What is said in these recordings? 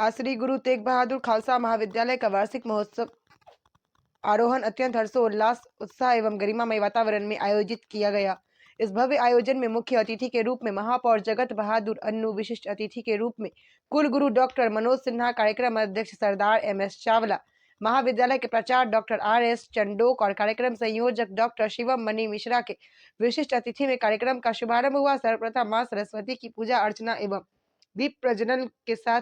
आज श्री गुरु तेग बहादुर खालसा महाविद्यालय का वार्षिक महोत्सव आरोहण अत्यंत हर्षोल्लास उत्साह एवं गरिमामय वातावरण में आयोजित किया गया। इस भव्य आयोजन में मुख्य अतिथि के रूप में महापौर जगत बहादुर अन्नू, विशिष्ट अतिथि के रूप में कुलगुरु डॉक्टर मनोज सिन्हा, कार्यक्रम अध्यक्ष सरदार MS चावला, महाविद्यालय के प्राचार्य डॉक्टर RS चंडोक और कार्यक्रम संयोजक डॉक्टर शिवम मणि मिश्रा के विशिष्ट अतिथि में कार्यक्रम का शुभारंभ हुआ। सर्वप्रथम मां सरस्वती की पूजा अर्चना एवं दीप प्रज्वलन के साथ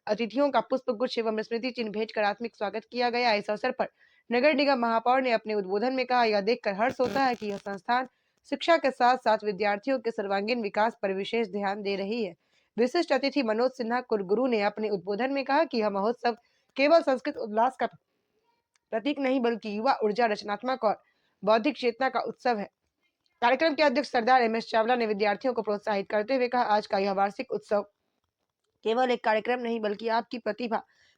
अतिथियों का पुष्प गुच्छ एवं स्मृति चिन्ह भेंट कर आत्मिक स्वागत किया गया। इस अवसर पर नगर निगम महापौर ने अपने उद्बोधन में कहा, यह देखकर हर्ष होता है कि यह संस्थान शिक्षा के साथ साथ विद्यार्थियों के सर्वांगीण विकास पर विशेष ध्यान दे रही है। विशिष्ट अतिथि मनोज सिन्हा कुलगुरु ने अपने उद्बोधन में कहा कि यह महोत्सव केवल संस्कृत उल्लास का प्रतीक नहीं बल्कि युवा ऊर्जा, रचनात्मक और बौद्धिक चेतना का उत्सव है। कार्यक्रम के अध्यक्ष सरदार MS चावला ने विद्यार्थियों को प्रोत्साहित करते हुए कहा, आज का यह वार्षिक उत्सव केवल एक कार्यक्रम नहीं बल्कि आपकी प्रतिभा,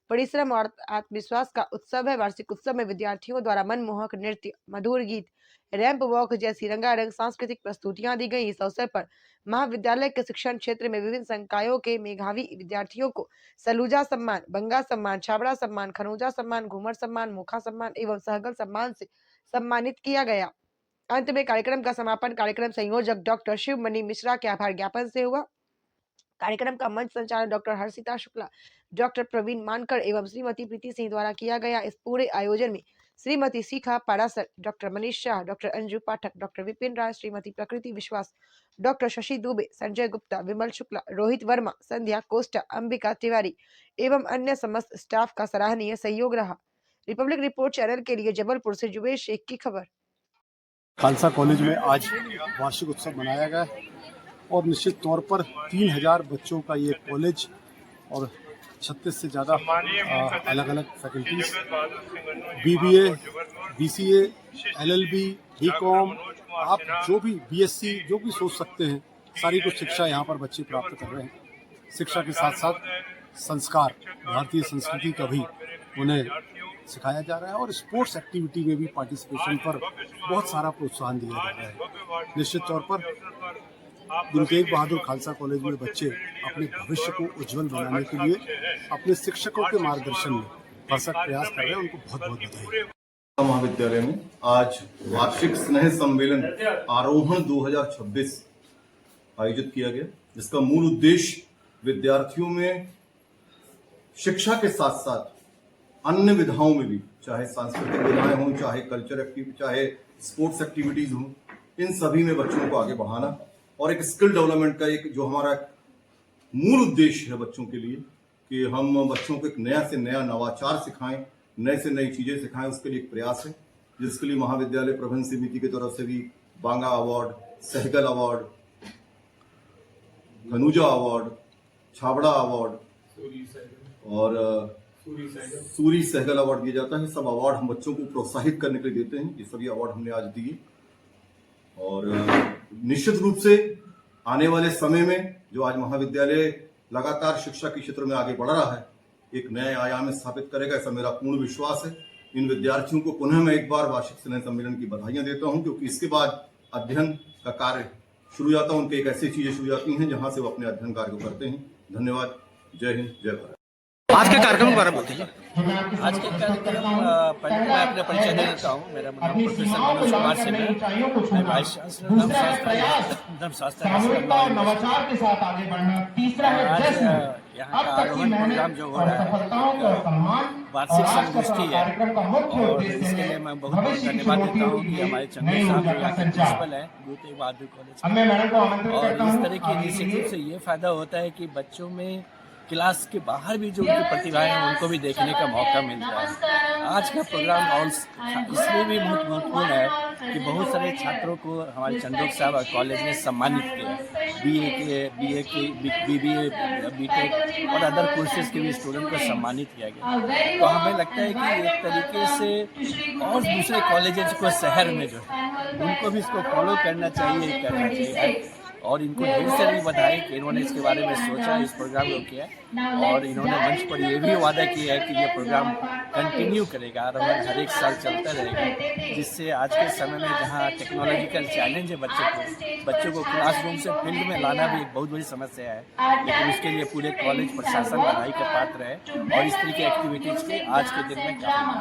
परिश्रम और आत्मविश्वास का उत्सव है। वार्षिक उत्सव में विद्यार्थियों द्वारा मनमोहक नृत्य, मधुर गीत, रैंप वॉक जैसी रंगारंग सांस्कृतिक प्रस्तुतियां दी गई। इस अवसर पर महाविद्यालय के शिक्षण क्षेत्र में विभिन्न संकायों के मेधावी विद्यार्थियों को सलूजा सम्मान, बंगा सम्मान, छाबड़ा सम्मान, खनौजा सम्मान, घूमर सम्मान, मोखा सम्मान एवं सहगल सम्मान से सम्मानित किया गया। अंत में कार्यक्रम का समापन कार्यक्रम संयोजक डॉक्टर शिव मणि मिश्रा के आभार ज्ञापन से हुआ। कार्यक्रम का मंच संचालन डॉक्टर हर्षिता शुक्ला, डॉक्टर प्रवीण मानकर एवं श्रीमती प्रीति सिंह द्वारा किया गया। इस पूरे आयोजन में श्रीमती शिखा पारासर, डॉक्टर मनीष शाह, डॉक्टर अंजू पाठक, डॉक्टर विपिन राय, श्रीमती प्रकृति विश्वास, डॉक्टर शशि दुबे, संजय गुप्ता, विमल शुक्ला, रोहित वर्मा, संध्या कोस्टा, अंबिका तिवारी एवं अन्य समस्त स्टाफ का सराहनीय सहयोग रहा। रिपब्लिक रिपोर्ट चैनल के लिए जबलपुर से जुबेश शेख की खबर। खालसा कॉलेज में आज वार्षिक उत्सव मनाया गया और निश्चित तौर पर 3000 बच्चों का ये कॉलेज और 36 से ज़्यादा अलग अलग faculties, BBA, BCA, LLB, BCom, आप जो भी BSc जो भी सोच सकते हैं, सारी कुछ शिक्षा यहाँ पर बच्चे प्राप्त कर रहे हैं। शिक्षा के साथ साथ संस्कार, भारतीय संस्कृति का भी उन्हें सिखाया जा रहा है और स्पोर्ट्स एक्टिविटी में भी पार्टिसिपेशन पर बहुत सारा प्रोत्साहन दिया जा रहा है। निश्चित तौर पर गुरु तेग बहादुर खालसा कॉलेज में बच्चे अपने भविष्य को उज्जवल बनाने के लिए अपने शिक्षकों के मार्गदर्शन में भरसक प्रयास कर रहे हैं। उनको बहुत बहुत बधाई। महाविद्यालय में आज वार्षिक स्नेह सम्मेलन आरोहण 2026 आयोजित किया गया, जिसका मूल उद्देश्य विद्यार्थियों में शिक्षा के साथ साथ अन्य विधाओं में भी, चाहे सांस्कृतिक विधाएं हों, चाहे कल्चर एक्टिविटी, चाहे स्पोर्ट्स एक्टिविटीज हों, इन सभी में बच्चों को आगे बढ़ाना और एक स्किल डेवलपमेंट का एक जो हमारा मूल उद्देश्य है बच्चों के लिए कि हम बच्चों को एक नया से नया नवाचार सिखाएं, नए से नई चीजें सिखाएं, उसके लिए एक प्रयास है, जिसके लिए महाविद्यालय प्रबंधन समिति की तरफ से भी Banga award, Sehgal award, Khanuja award, Chhabra award और सूरी सहगल अवार्ड दिया जाता है। सब अवार्ड हम बच्चों को प्रोत्साहित करने के लिए देते हैं। ये सभी अवार्ड हमने आज दिए और निश्चित रूप से आने वाले समय में जो आज महाविद्यालय लगातार शिक्षा के क्षेत्र में आगे बढ़ रहा है, एक नए आयाम स्थापित करेगा, ऐसा मेरा पूर्ण विश्वास है। इन विद्यार्थियों को पुनः मैं एक बार वार्षिक स्नेह सम्मेलन की बधाइयां देता हूं, क्योंकि इसके बाद अध्ययन का कार्य शुरू जाता है। उनके एक ऐसी चीजें शुरू जाती हैं जहां से वो अपने अध्ययन कार्य को करते हैं। धन्यवाद। जय हिंद, जय भारत। आज के कार्यक्रम के बारे में बताइए। आज के कार्यक्रम पहले मैं अपने परिचय दे देता हूँ। मेरा नाम प्रोफेसर मनोज कुमार सिंह है, मैं वाइस चांसलर धर्मशास्त्र नवाचार के साथ आगे बढ़ना। तीसरा है जश्न। यहाँ का आरोहण प्रोग्राम जो हो रहा है वार्षिक संगोष्ठी है और इसके लिए मैं बहुत बहुत धन्यवाद देता हूँ कि हमारे चंद्र साहब जो यहाँ के प्रिंसिपल है गुरु तेग बहादुर कॉलेज, और इस तरह की इनिशिएटिव से ये फायदा होता है कि बच्चों में क्लास के बाहर भी जो उनकी प्रतिभाएं हैं उनको भी देखने का मौका मिलता है। आज का प्रोग्राम इसलिए भी बहुत महत्वपूर्ण है कि बहुत सारे छात्रों को हमारे चंदोक साहब कॉलेज ने सम्मानित किया, BA के BBA, BTech और अदर कोर्सेज के भी स्टूडेंट को सम्मानित किया गया। तो हमें लगता है कि एक तरीके से और दूसरे कॉलेजेस को शहर में जो है उनको भी इसको फॉलो करना चाहिए। और इनको ढेर सारी बधाई कि इन्होंने इसके बारे में सोचा, इस प्रोग्राम को किया और इन्होंने मंच पर ये भी वादा किया है कि ये प्रोग्राम कंटिन्यू करेगा और हर एक साल चलता रहेगा, जिससे आज के समय में जहाँ टेक्नोलॉजिकल चैलेंज है बच्चों को क्लासरूम से फील्ड में लाना भी एक बहुत बड़ी समस्या है, लेकिन उसके लिए पूरे कॉलेज प्रशासन बधाई का पात्र है और इस तरह की एक्टिविटीज़ के आज के दिन में काफी